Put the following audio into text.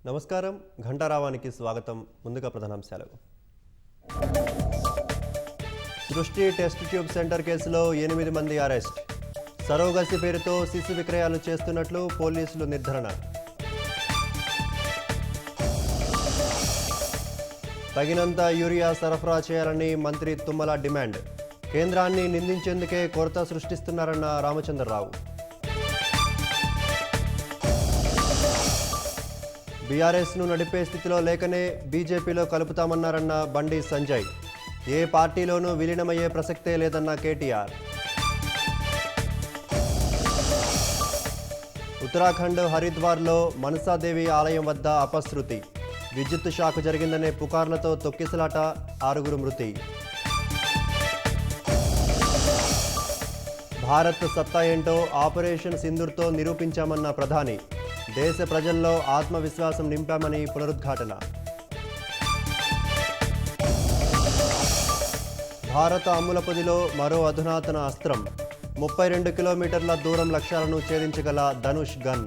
నమస్కారం ఘంటారావానికి స్వాగతం. ముందుగా ప్రధానాంశాలు. సృష్టి టెస్ట్ ట్యూబ్ సెంటర్ కేసులో 8 మంది అరెస్ట్. సరోగసి పేరుతో శిశు విక్రయాలు చేస్తున్నట్లు పోలీసులు నిర్ధారణ. తగినంత యూరియా సరఫరా చేయాలని మంత్రి తుమ్మల డిమాండ్. కేంద్రాన్ని నిందించేందుకే కొరత సృష్టిస్తున్నారన్న రామచంద్రరావు. బీఆర్ఎస్ను నడిపే స్థితిలో లేకనే బీజేపీలో కలుపుతామన్నారన్న బండి సంజయ్. ఏ పార్టీలోనూ విలీనమయ్యే ప్రసక్తే లేదన్న కేటీఆర్. ఉత్తరాఖండ్ హరిద్వార్లో మనసాదేవి ఆలయం వద్ద అపశృతి. విద్యుత్ షాక్ జరిగిందనే పుకార్లతో తొక్కిసలాట, 6 మృతి. భారత్ సత్తా ఏంటో ఆపరేషన్ సింధూర్తో నిరూపించామన్న ప్రధాని. దేశ ప్రజల్లో ఆత్మవిశ్వాసం నింపామని పునరుద్ఘాటన. భారత అమ్ముల పొదిలో మరో అధునాతన అస్త్రం. 32 కిలోమీటర్ల దూరం లక్ష్యాలను ఛేదించగల ధనుష్ గన్.